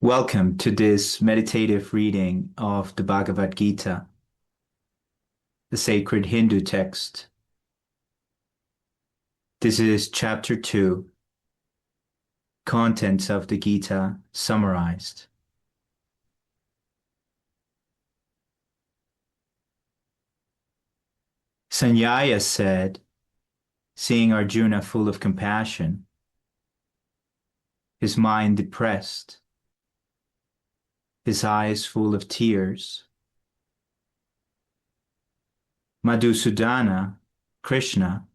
Welcome to this meditative reading of the Bhagavad Gita, the sacred Hindu text. This is Chapter 2, Contents of the Gita Summarized. Sanjaya said, seeing Arjuna full of compassion, his mind depressed, his eyes full of tears, Madhusudana, Krishna,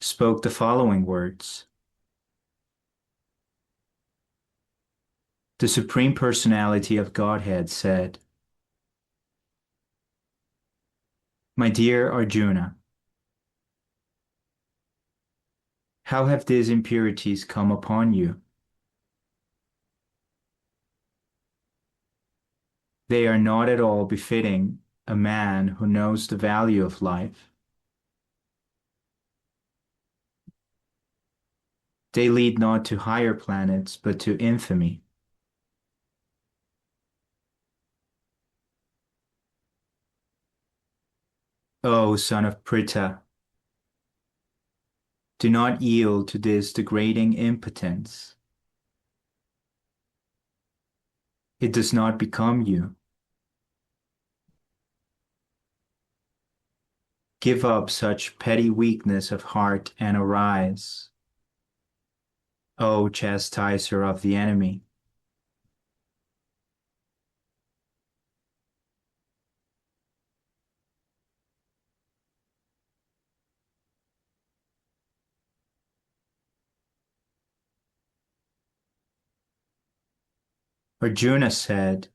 spoke the following words. The Supreme Personality of Godhead said, My dear Arjuna, how have these impurities come upon you? They are not at all befitting a man who knows the value of life. They lead not to higher planets, but to infamy. O son of Pritha, do not yield to this degrading impotence. It does not become you. Give up such petty weakness of heart and arise, O chastiser of the enemy. Arjuna said,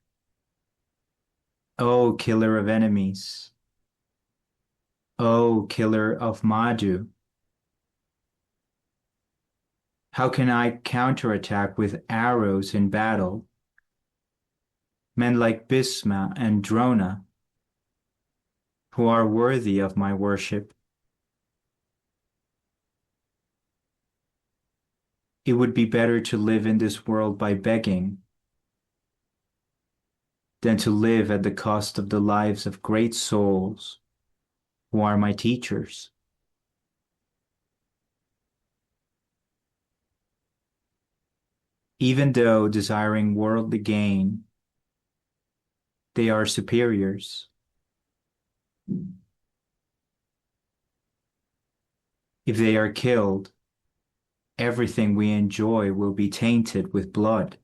O killer of enemies, O killer of Madhu, how can I counterattack with arrows in battle men like Bhisma and Drona, who are worthy of my worship? It would be better to live in this world by begging than to live at the cost of the lives of great souls who are my teachers. Even though desiring worldly gain, they are superiors. If they are killed, everything we enjoy will be tainted with blood.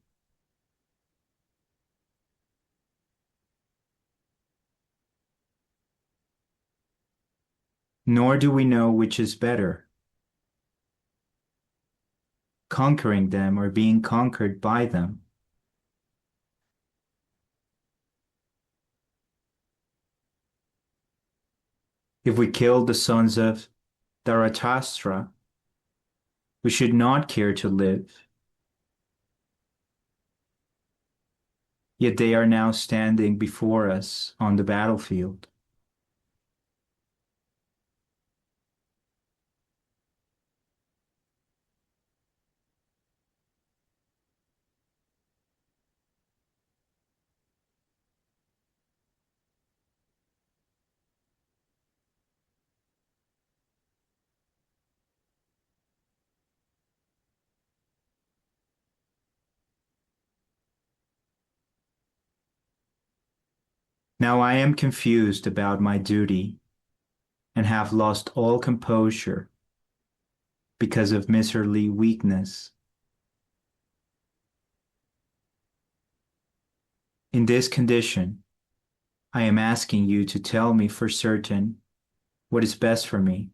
Nor do we know which is better, conquering them or being conquered by them. If we killed the sons of Dharatastra, we should not care to live. Yet they are now standing before us on the battlefield. Now I am confused about my duty and have lost all composure because of miserly weakness. In this condition, I am asking you to tell me for certain what is best for me.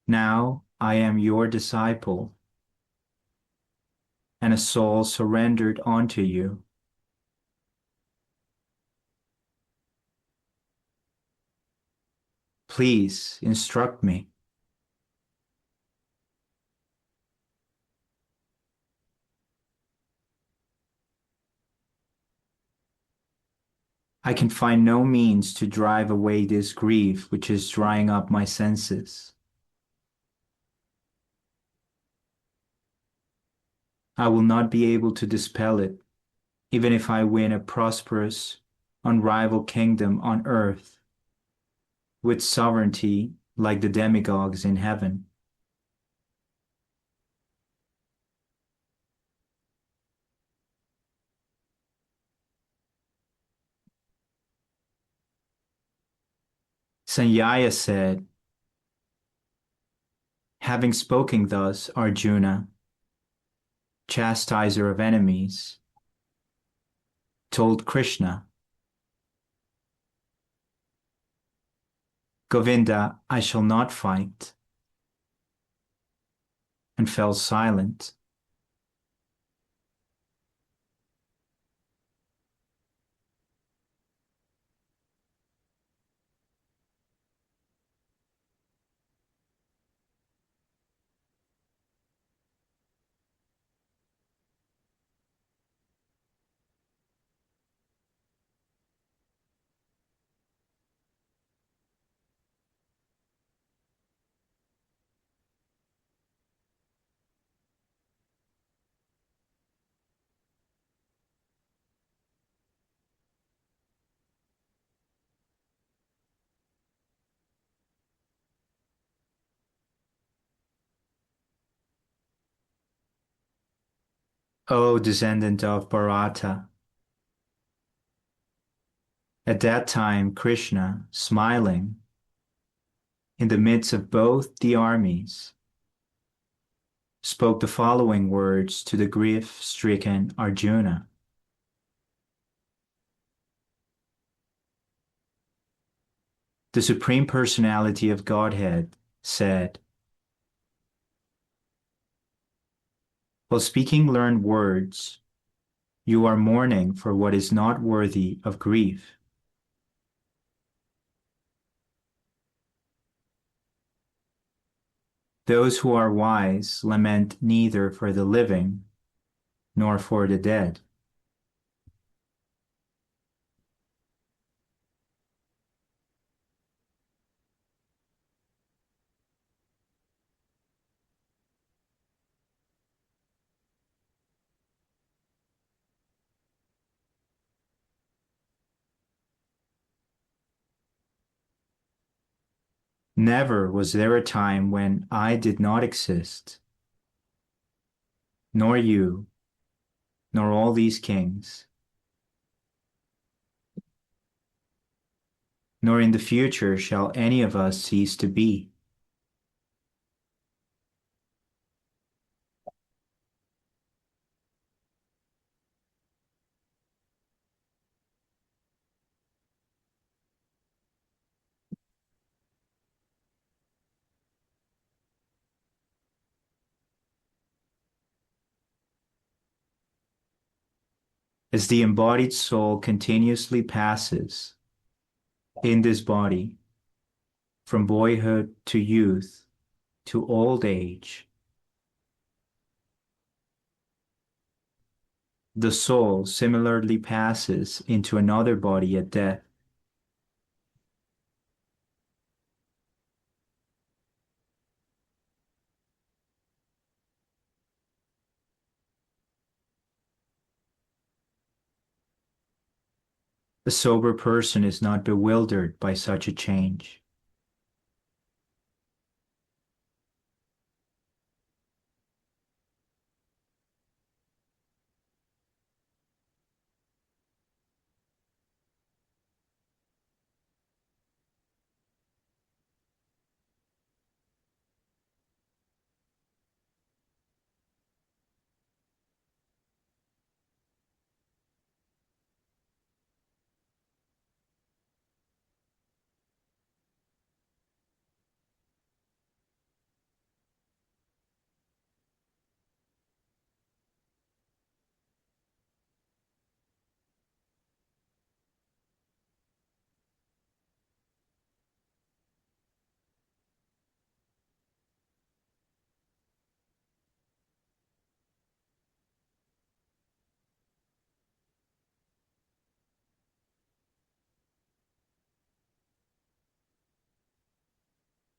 Now I am your disciple and a soul surrendered unto you. Please instruct me. I can find no means to drive away this grief which is drying up my senses. I will not be able to dispel it, even if I win a prosperous, unrivaled kingdom on earth, with sovereignty like the demigods in heaven. Sanjaya said, having spoken thus, Arjuna, chastiser of enemies, told Krishna, Govinda, I shall not fight, and fell silent. O descendant of Bharata! At that time Krishna, smiling, in the midst of both the armies, spoke the following words to the grief-stricken Arjuna. The Supreme Personality of Godhead said, while speaking learned words, you are mourning for what is not worthy of grief. Those who are wise lament neither for the living nor for the dead. Never was there a time when I did not exist, nor you, nor all these kings, nor in the future shall any of us cease to be. As the embodied soul continuously passes in this body from boyhood to youth to old age, the soul similarly passes into another body at death. A sober person is not bewildered by such a change.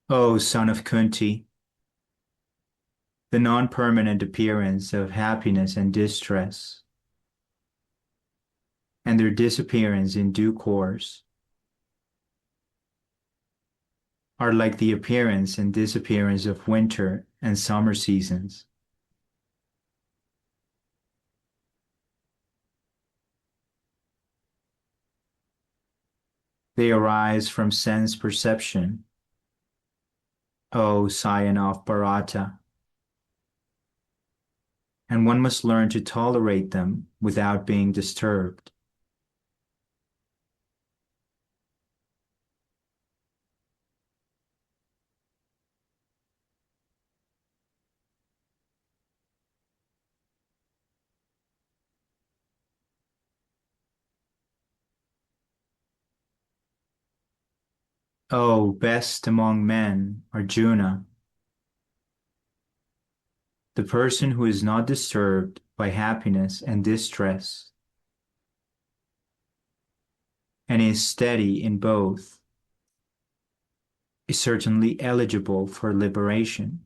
O son of Kunti, the non-permanent appearance of happiness and distress, and their disappearance in due course, are like the appearance and disappearance of winter and summer seasons. They arise from sense perception, O scion of Bharata, and one must learn to tolerate them without being disturbed. O best among men, Arjuna, the person who is not disturbed by happiness and distress, and is steady in both, is certainly eligible for liberation.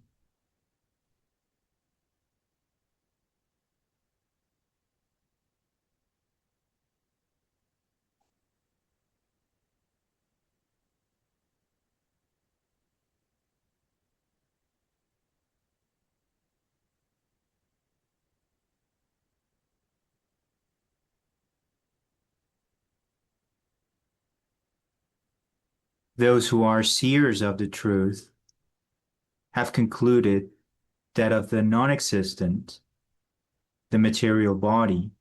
Those who are seers of the truth have concluded that of the non-existent, the material body,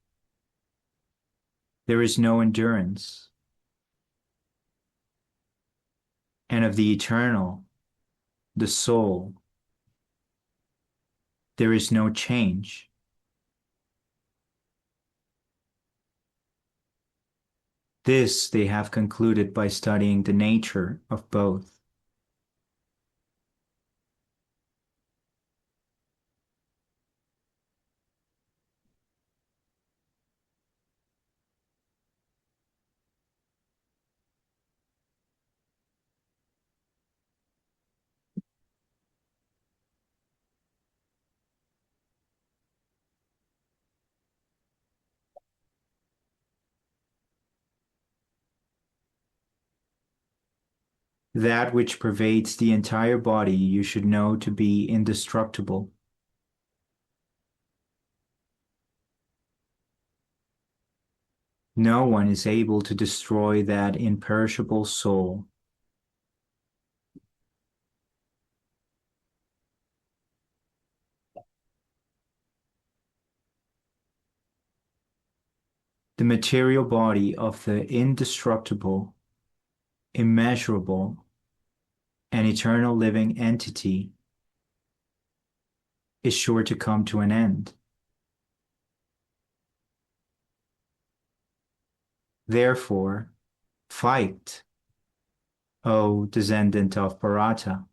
there is no endurance, and of the eternal, the soul, there is no change. This they have concluded by studying the nature of both. That which pervades the entire body you should know to be indestructible. No one is able to destroy that imperishable soul. The material body of the indestructible, immeasurable, and eternal living entity is sure to come to an end. Therefore, fight, O descendant of Bharata.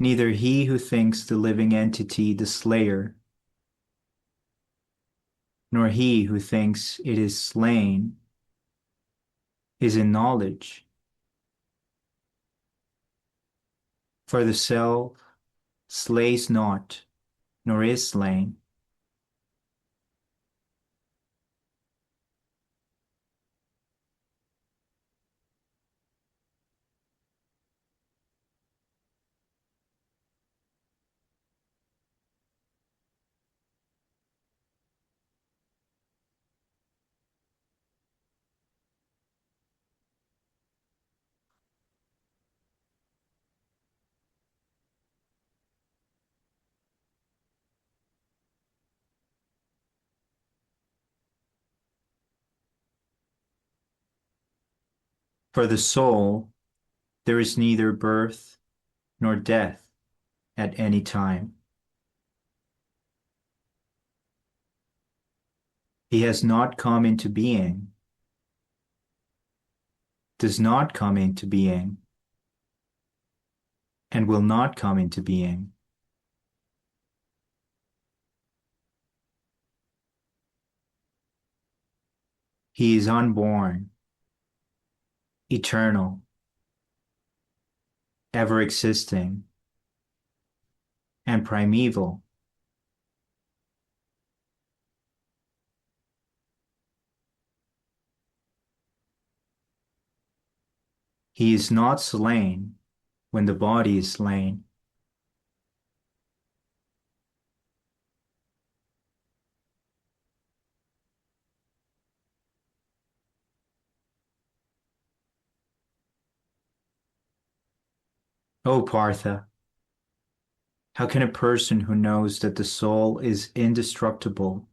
Neither he who thinks the living entity the slayer, nor he who thinks it is slain, is in knowledge. For the self slays not, nor is slain. For the soul, there is neither birth nor death at any time. He has not come into being, does not come into being, and will not come into being. He is unborn, eternal, ever existing, and primeval. He is not slain when the body is slain. O Partha, how can a person who knows that the soul is indestructible,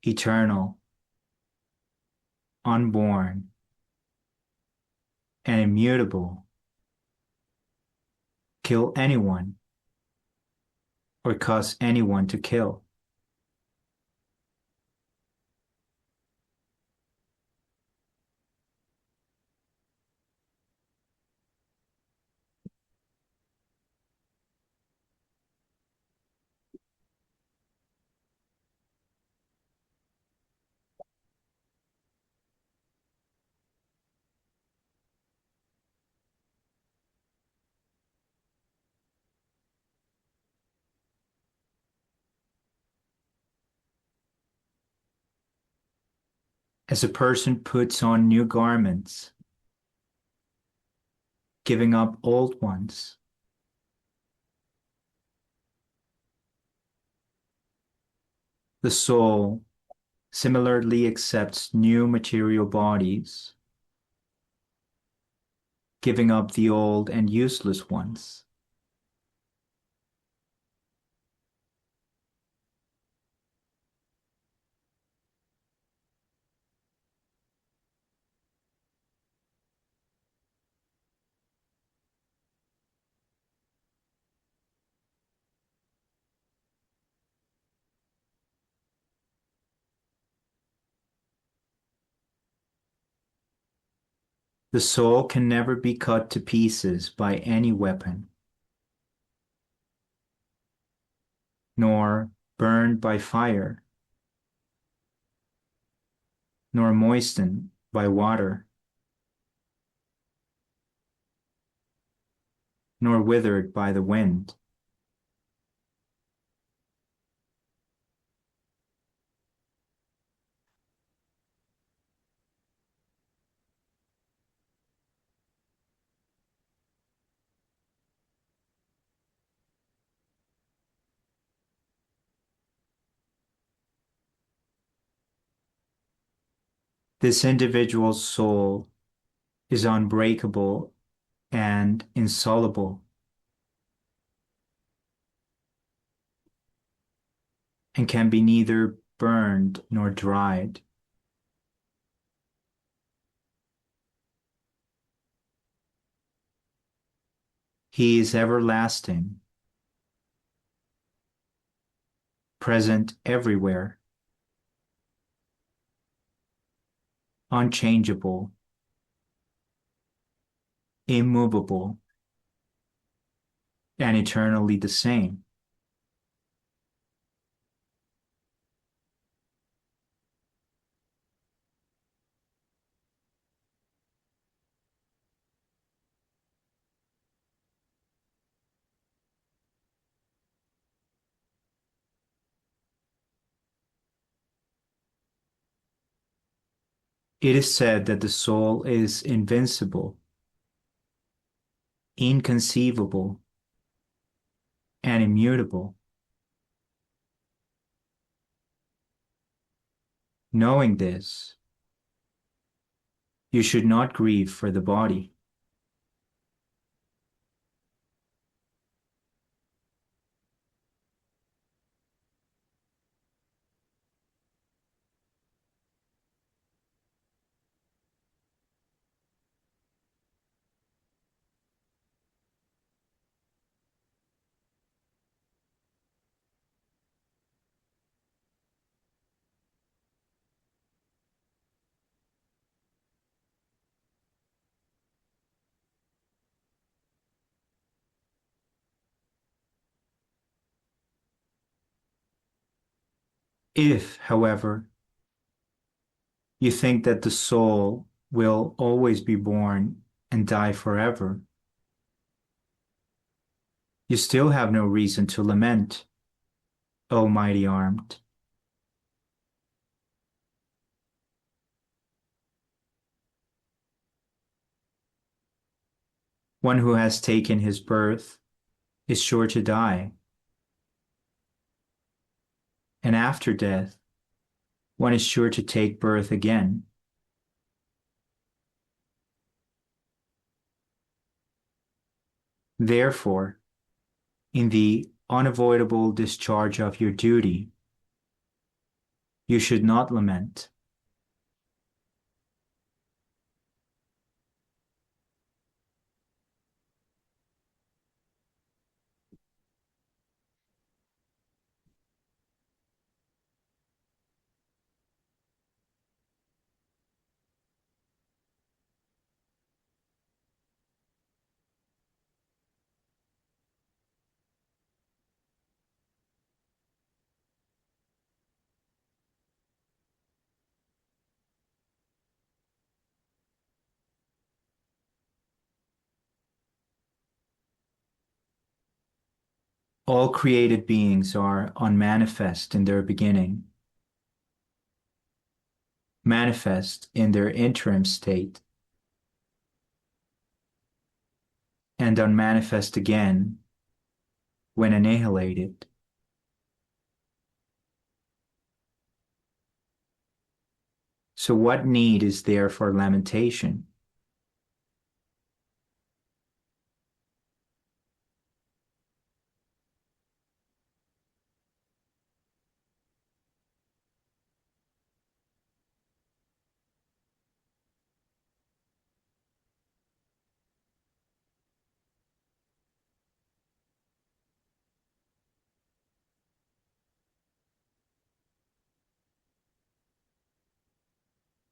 eternal, unborn, and immutable kill anyone or cause anyone to kill? As a person puts on new garments, giving up old ones, the soul similarly accepts new material bodies, giving up the old and useless ones. The soul can never be cut to pieces by any weapon, nor burned by fire, nor moistened by water, nor withered by the wind. This individual's soul is unbreakable and insoluble, and can be neither burned nor dried. He is everlasting, present everywhere, unchangeable, immovable, and eternally the same. It is said that the soul is invincible, inconceivable, and immutable. Knowing this, you should not grieve for the body. If, however, You think that the soul will always be born and die forever. You still have no reason to lament, O mighty armed. One who has taken his birth is sure to die, and after death, one is sure to take birth again. Therefore, in the unavoidable discharge of your duty, you should not lament. All created beings are unmanifest in their beginning, manifest in their interim state, and unmanifest again when annihilated. So what need is there for lamentation?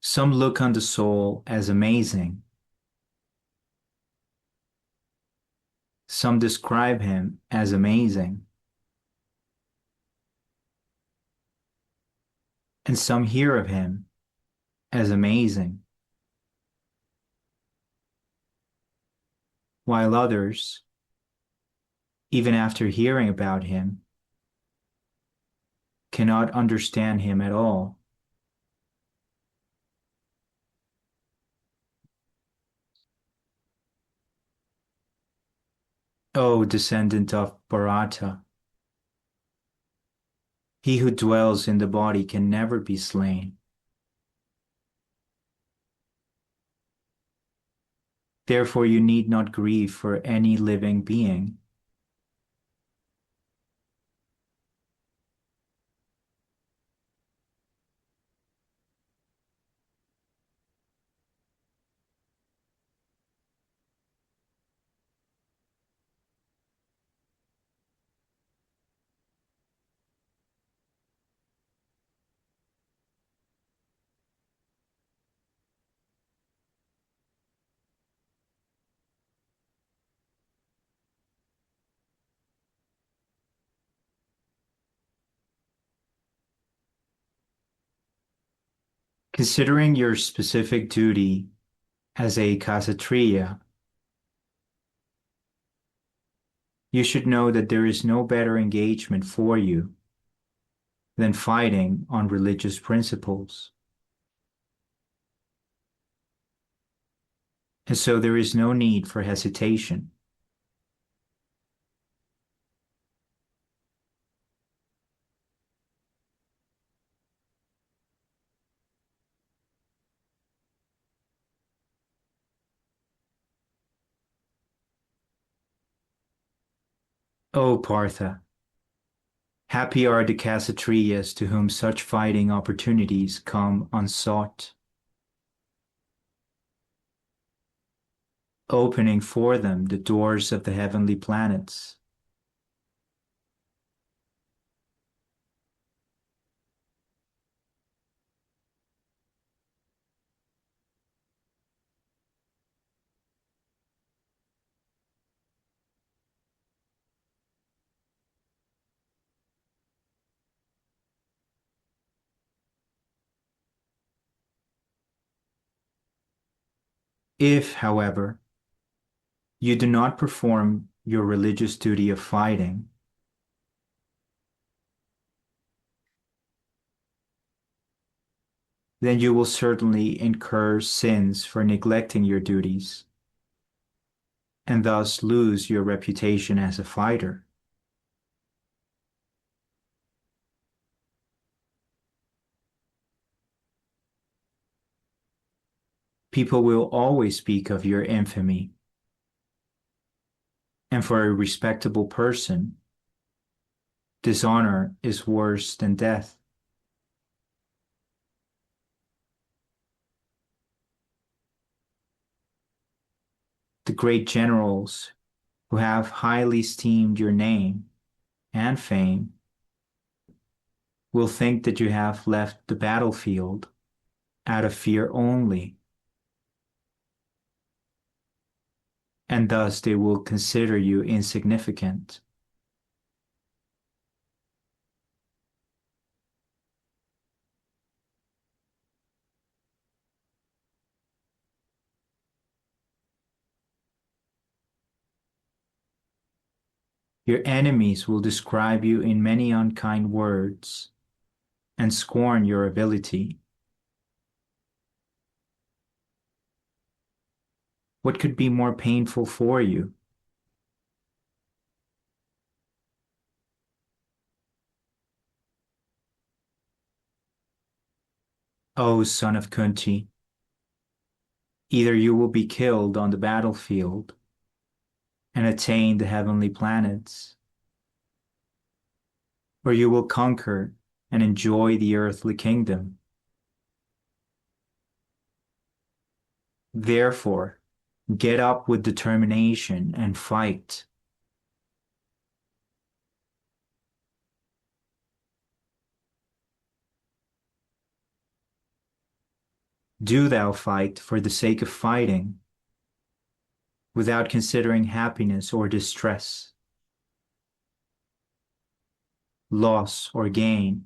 Some look on the soul as amazing. Some describe him as amazing. And some hear of him as amazing, while others, even after hearing about him, cannot understand him at all. O descendant of Bharata, he who dwells in the body can never be slain. Therefore you need not grieve for any living being. Considering your specific duty as a Kshatriya, you should know that there is no better engagement for you than fighting on religious principles. And so there is no need for hesitation. O Partha, happy are the Kshatriyas to whom such fighting opportunities come unsought, opening for them the doors of the heavenly planets. If, however, you do not perform your religious duty of fighting, then you will certainly incur sins for neglecting your duties, and thus lose your reputation as a fighter. People will always speak of your infamy, and for a respectable person, dishonor is worse than death. The great generals who have highly esteemed your name and fame will think that you have left the battlefield out of fear only, and thus they will consider you insignificant. Your enemies will describe you in many unkind words and scorn your ability. What could be more painful for you? O son of Kunti, either you will be killed on the battlefield and attain the heavenly planets, or you will conquer and enjoy the earthly kingdom. Therefore, get up with determination and fight. Do thou fight for the sake of fighting, without considering happiness or distress, loss or gain,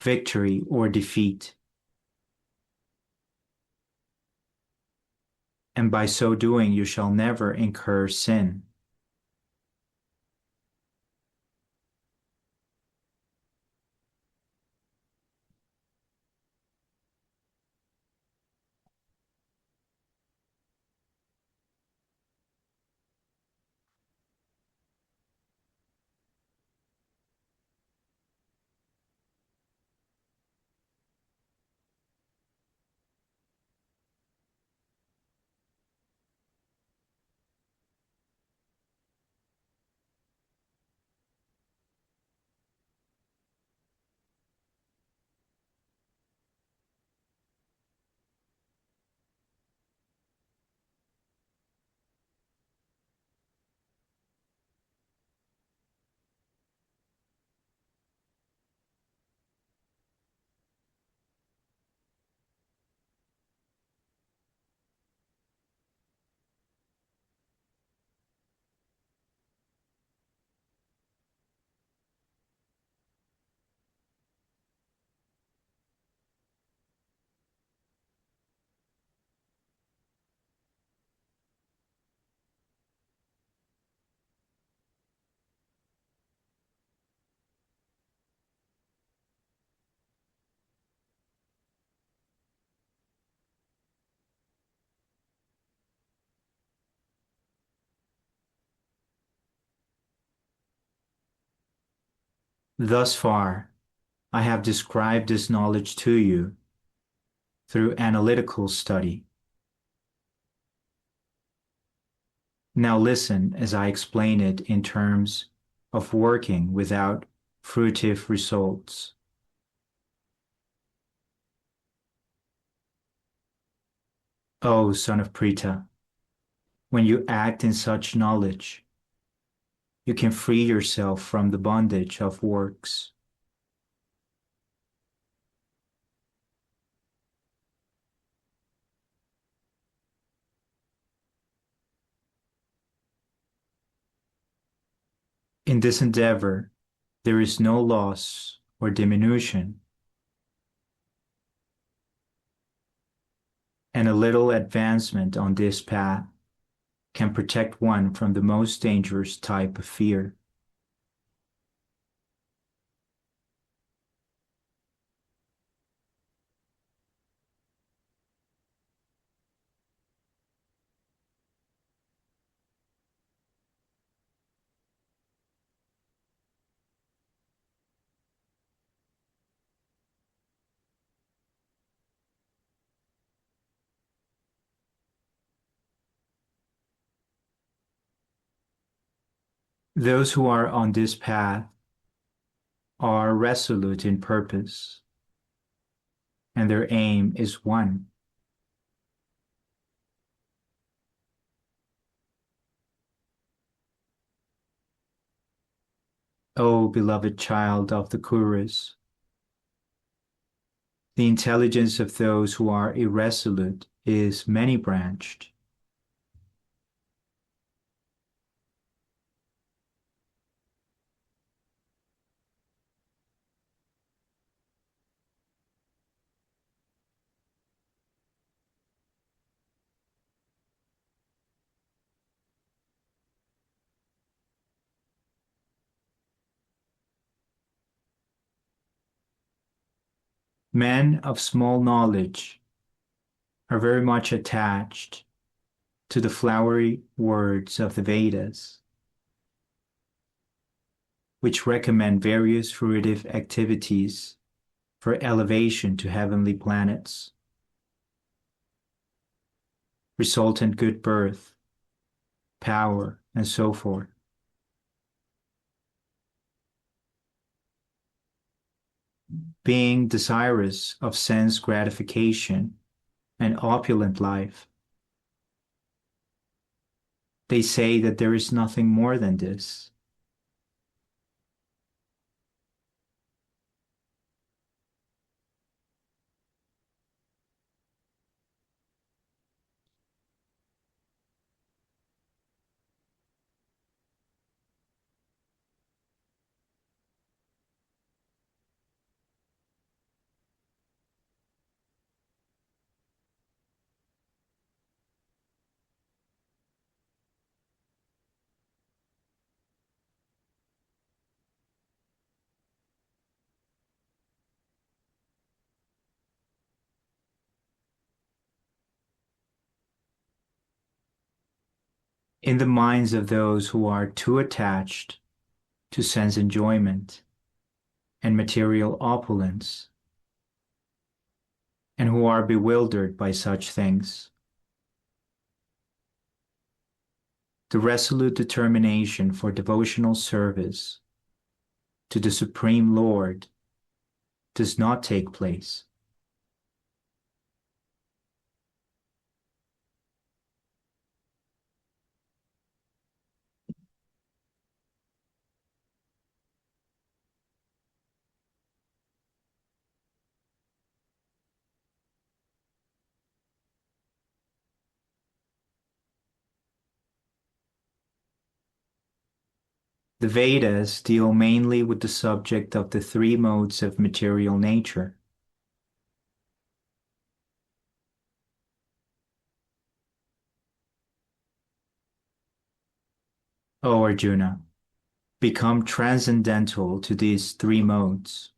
victory or defeat. And by so doing you shall never incur sin. Thus far, I have described this knowledge to you through analytical study. Now listen as I explain it in terms of working without fruitive results. O son of Pritha, when you act in such knowledge, you can free yourself from the bondage of works. In this endeavor, there is no loss or diminution. and a little advancement on this path can protect one from the most dangerous type of fear. Those who are on this path are resolute in purpose, and their aim is one. O beloved child of the Kurus, the intelligence of those who are irresolute is many-branched. Men of small knowledge are very much attached to the flowery words of the Vedas, which recommend various fruitive activities for elevation to heavenly planets, resultant good birth, power, and so forth. Being desirous of sense gratification and opulent life, they say that there is nothing more than this. In the minds of those who are too attached to sense enjoyment and material opulence, and who are bewildered by such things, the resolute determination for devotional service to the Supreme Lord does not take place. The Vedas deal mainly with the subject of the three modes of material nature. O Arjuna, become transcendental to these three modes.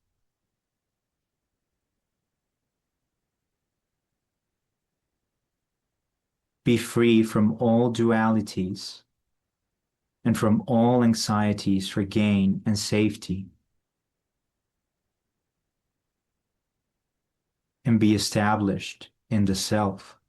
Be free from all dualities and from all anxieties for gain and safety, and be established in the self.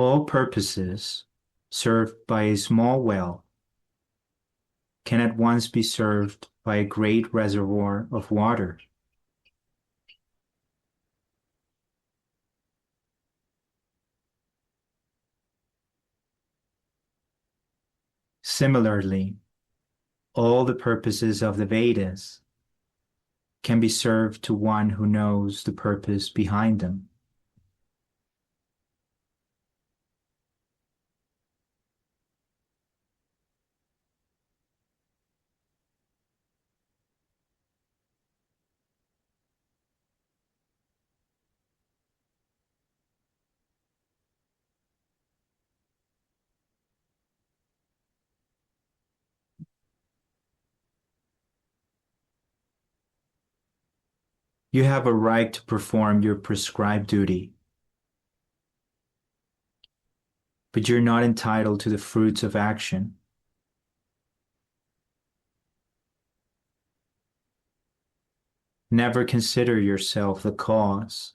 All purposes served by a small well can at once be served by a great reservoir of water. Similarly, all the purposes of the Vedas can be served to one who knows the purpose behind them. You have a right to perform your prescribed duty, but you're not entitled to the fruits of action. Never consider yourself the cause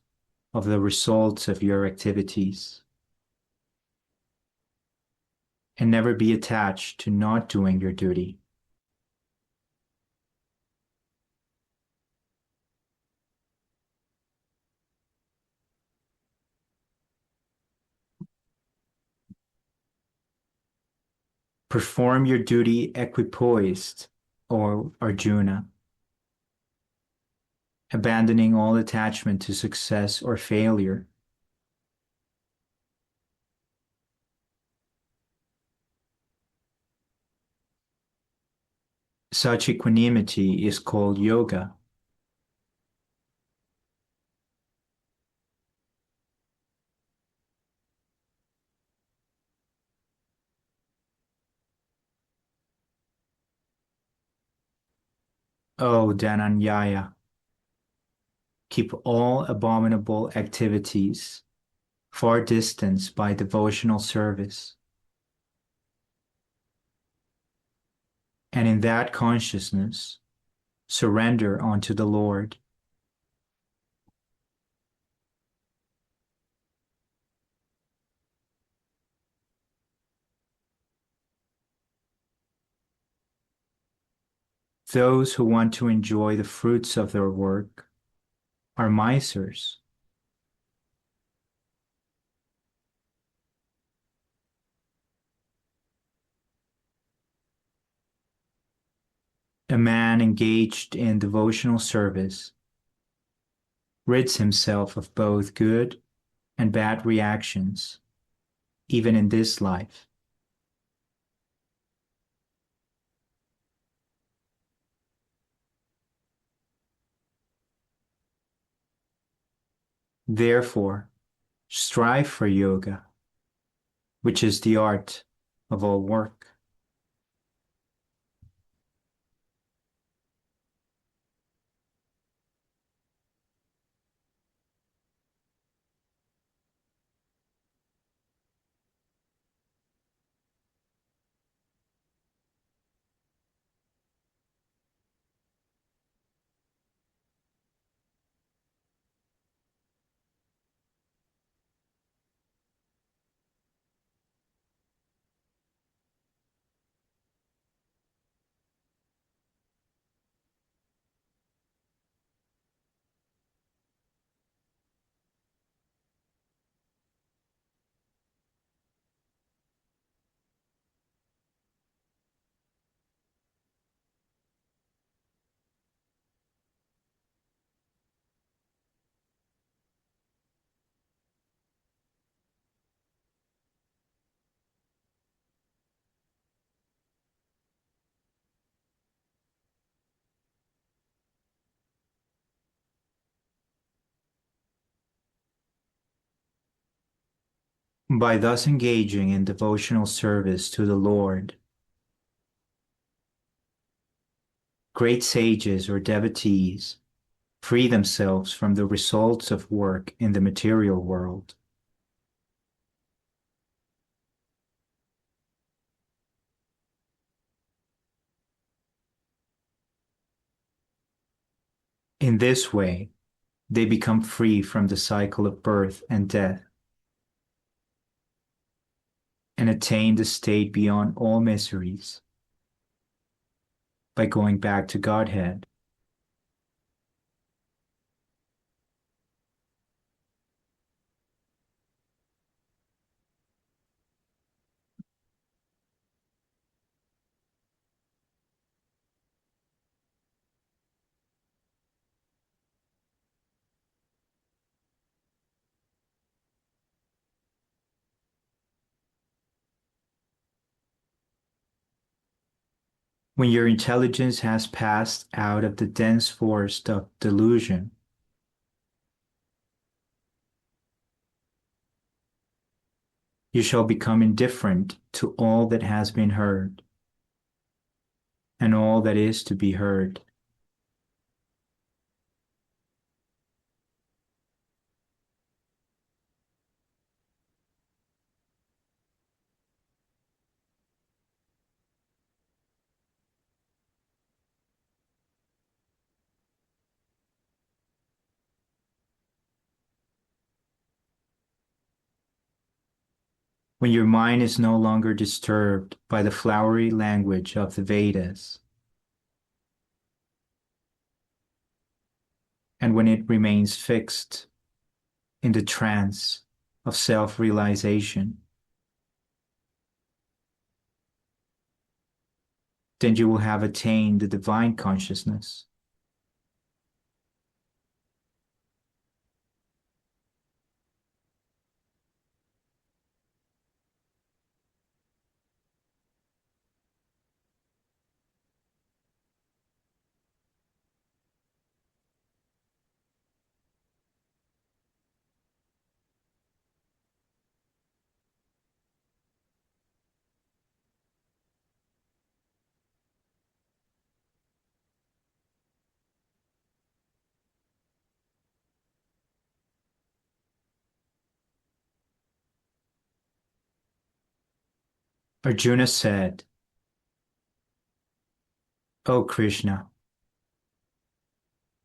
of the results of your activities, and never be attached to not doing your duty. Perform your duty equipoised, O Arjuna, abandoning all attachment to success or failure. Such equanimity is called yoga. O Dhananyaya, keep all abominable activities far distanced by devotional service. And in that consciousness, surrender unto the Lord. Those who want to enjoy the fruits of their work are misers. A man engaged in devotional service rids himself of both good and bad reactions, even in this life. Therefore, strive for yoga, which is the art of all work. By thus engaging in devotional service to the Lord, great sages or devotees free themselves from the results of work in the material world. In this way, they become free from the cycle of birth and death. and attain the state beyond all miseries by going back to Godhead. When your intelligence has passed out of the dense forest of delusion, you shall become indifferent to all that has been heard and all that is to be heard. When your mind is no longer disturbed by the flowery language of the Vedas, and when it remains fixed in the trance of self-realization, then you will have attained the divine consciousness. Arjuna said, "O Krishna,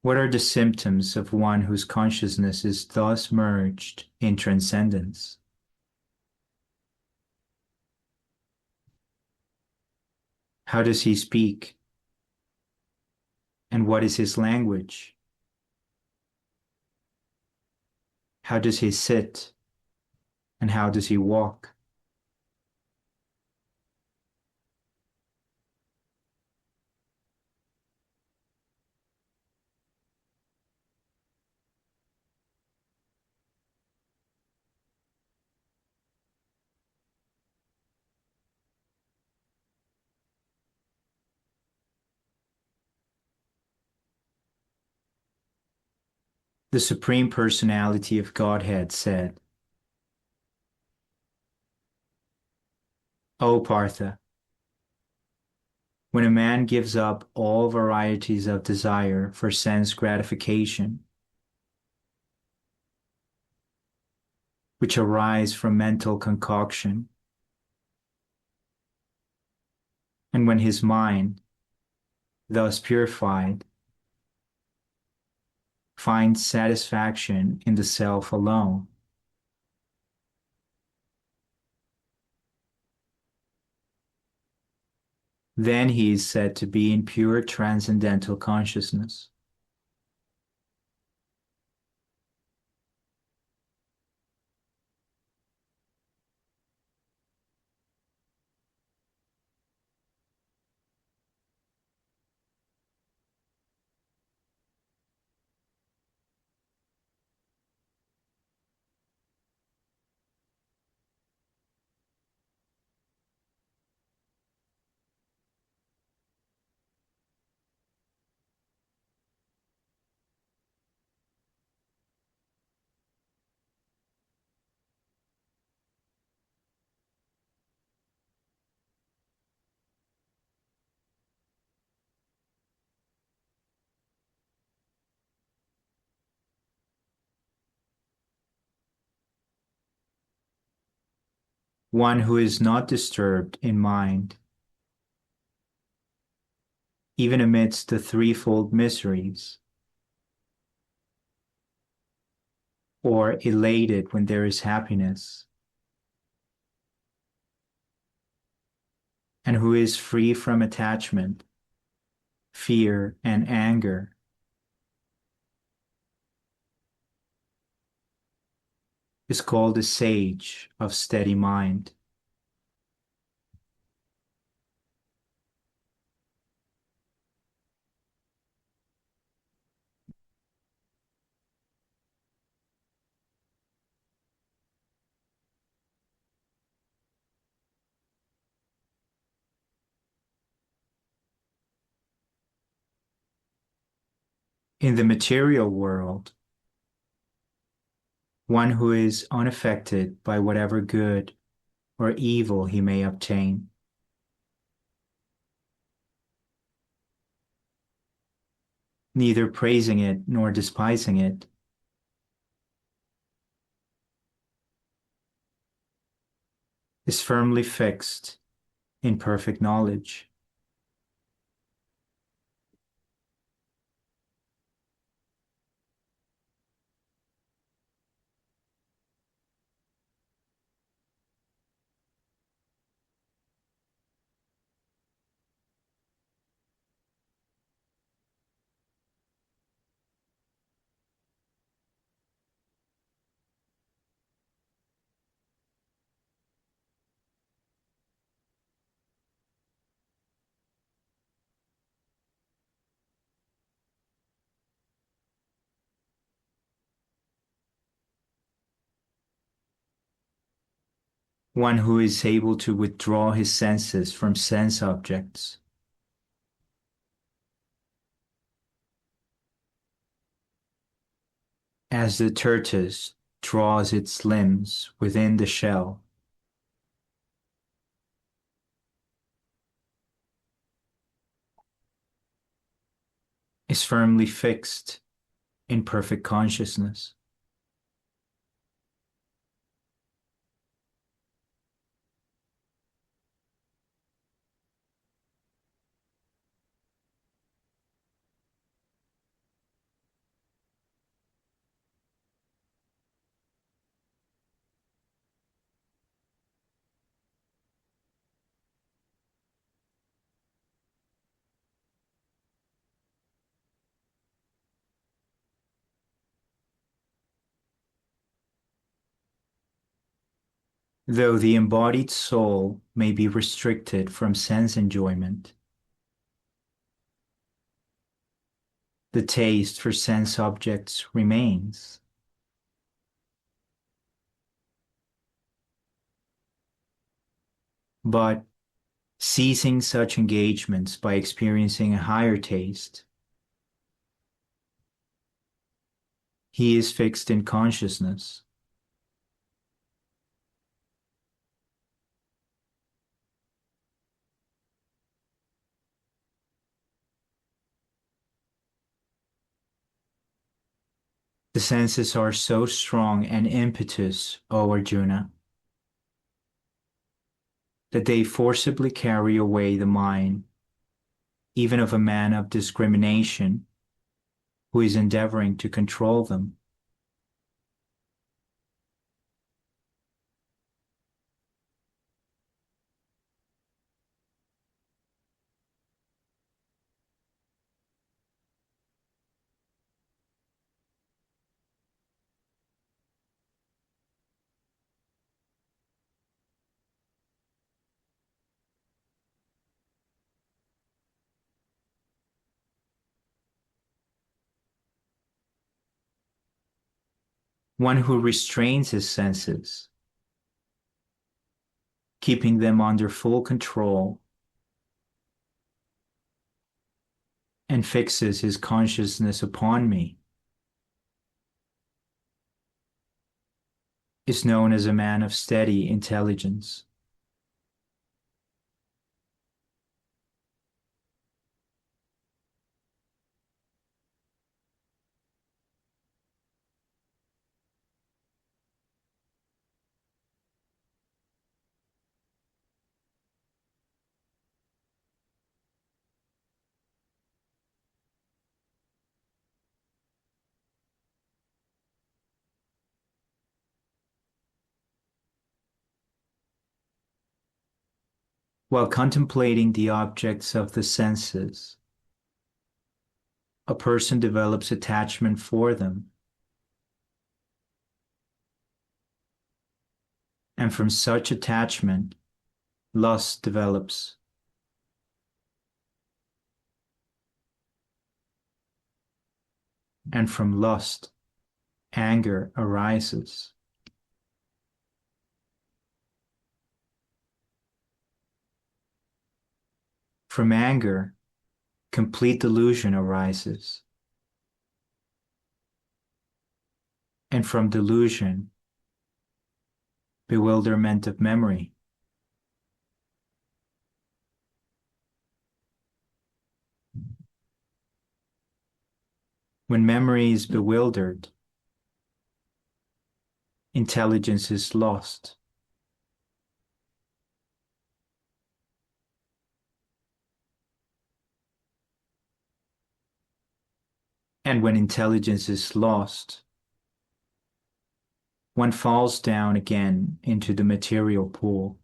what are the symptoms of one whose consciousness is thus merged in transcendence? How does he speak? And what is his language? How does he sit? And how does he walk?" The Supreme Personality of Godhead said, "O Partha, when a man gives up all varieties of desire for sense gratification, which arise from mental concoction, and when his mind, thus purified, finds satisfaction in the self alone, then he is said to be in pure transcendental consciousness." One who is not disturbed in mind, even amidst the threefold miseries, or elated when there is happiness, and who is free from attachment, fear, and anger, is called a sage of steady mind. In the material world, one who is unaffected by whatever good or evil he may obtain, neither praising it nor despising it, is firmly fixed in perfect knowledge. One who is able to withdraw his senses from sense objects, as the tortoise draws its limbs within the shell, is firmly fixed in perfect consciousness. Though the embodied soul may be restricted from sense enjoyment, the taste for sense objects remains. But ceasing such engagements by experiencing a higher taste, he is fixed in consciousness. The senses are so strong and impetuous, O Arjuna, that they forcibly carry away the mind, even of a man of discrimination who is endeavoring to control them. One who restrains his senses, keeping them under full control, and fixes his consciousness upon me, is known as a man of steady intelligence. While contemplating the objects of the senses, a person develops attachment for them, and from such attachment, lust develops. And from lust, anger arises. From anger, complete delusion arises. And from delusion, bewilderment of memory. When memory is bewildered, intelligence is lost. And when intelligence is lost, one falls down again into the material pool.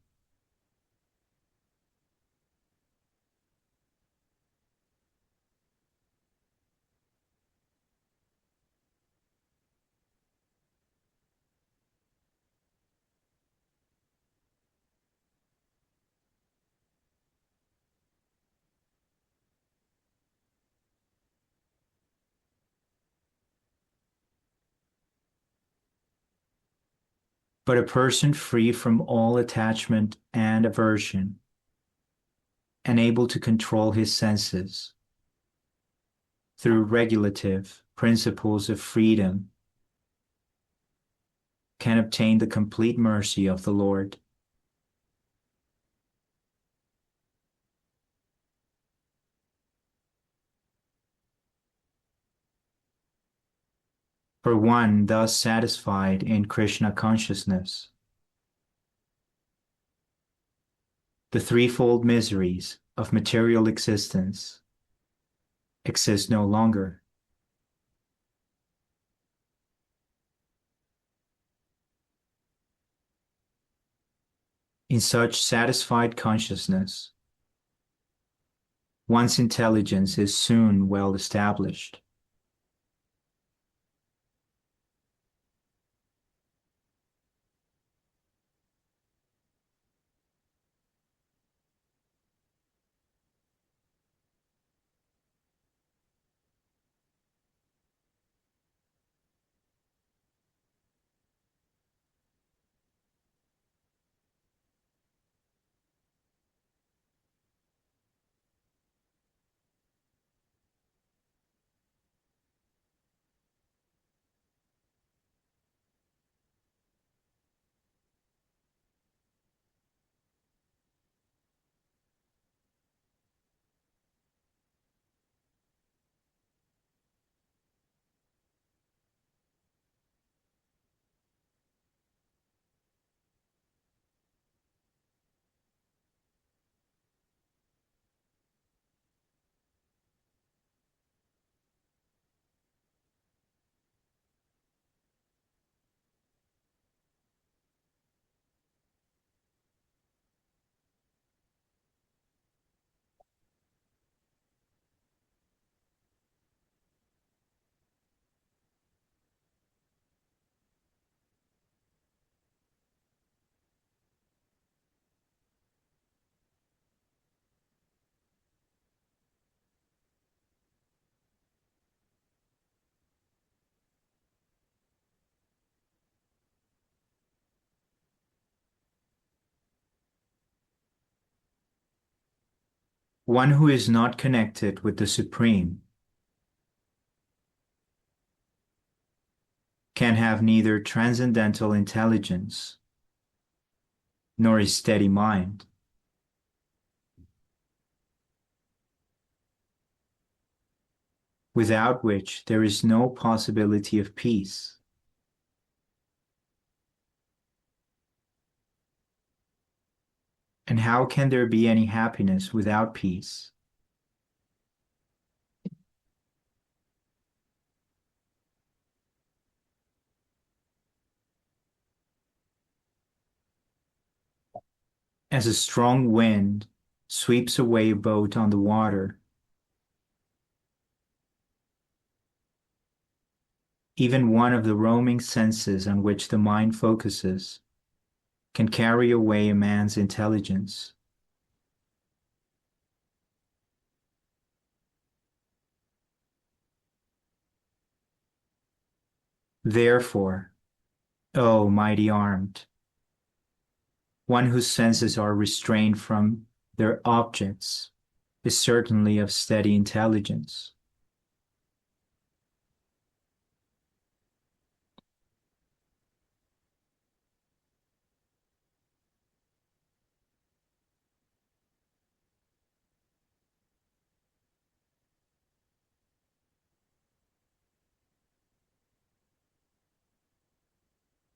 But a person free from all attachment and aversion, and able to control his senses through regulative principles of freedom, can obtain the complete mercy of the Lord. For one thus satisfied in Krishna consciousness, the threefold miseries of material existence exist no longer. In such satisfied consciousness, one's intelligence is soon well established. One who is not connected with the Supreme can have neither transcendental intelligence nor a steady mind. Without which there is no possibility of peace. And how can there be any happiness without peace? As a strong wind sweeps away a boat on the water. Even one of the roaming senses on which the mind focuses can carry away a man's intelligence. Therefore, O mighty armed, one whose senses are restrained from their objects is certainly of steady intelligence.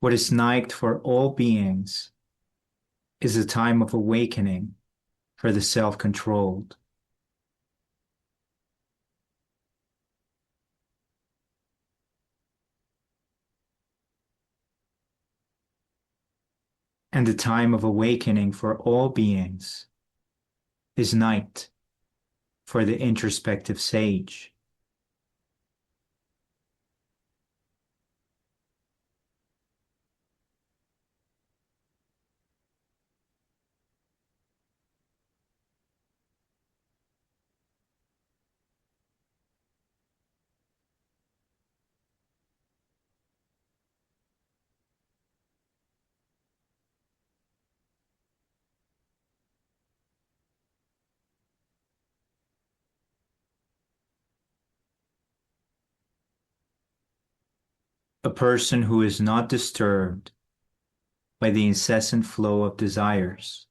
What is night for all beings is a time of awakening for the self-controlled. And the time of awakening for all beings is night for the introspective sage. A person who is not disturbed by the incessant flow of desires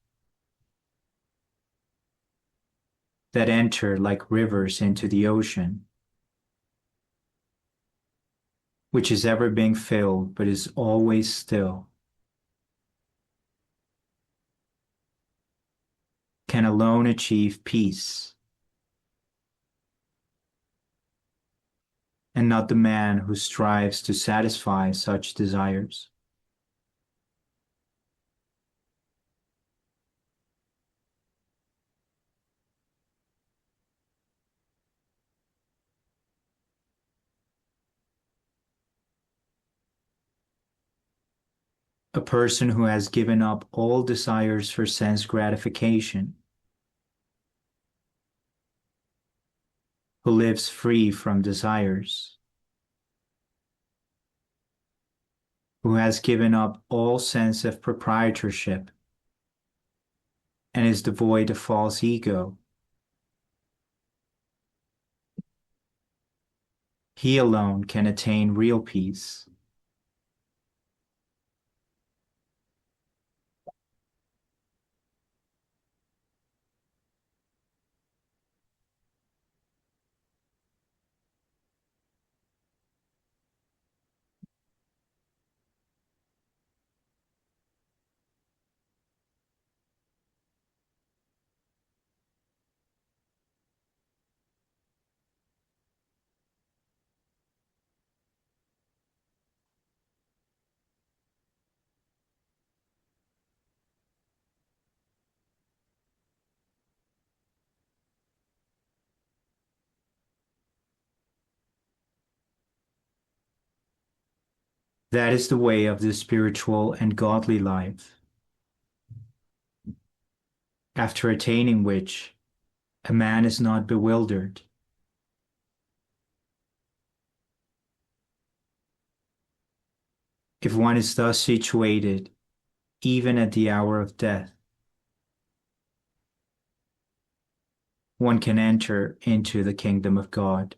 that enter like rivers into the ocean, which is ever being filled but is always still, can alone achieve peace, and not the man who strives to satisfy such desires. A person who has given up all desires for sense gratification, who lives free from desires, who has given up all sense of proprietorship and is devoid of false ego, he alone can attain real peace. That is the way of the spiritual and godly life, after attaining which a man is not bewildered. If one is thus situated, even at the hour of death, one can enter into the kingdom of God.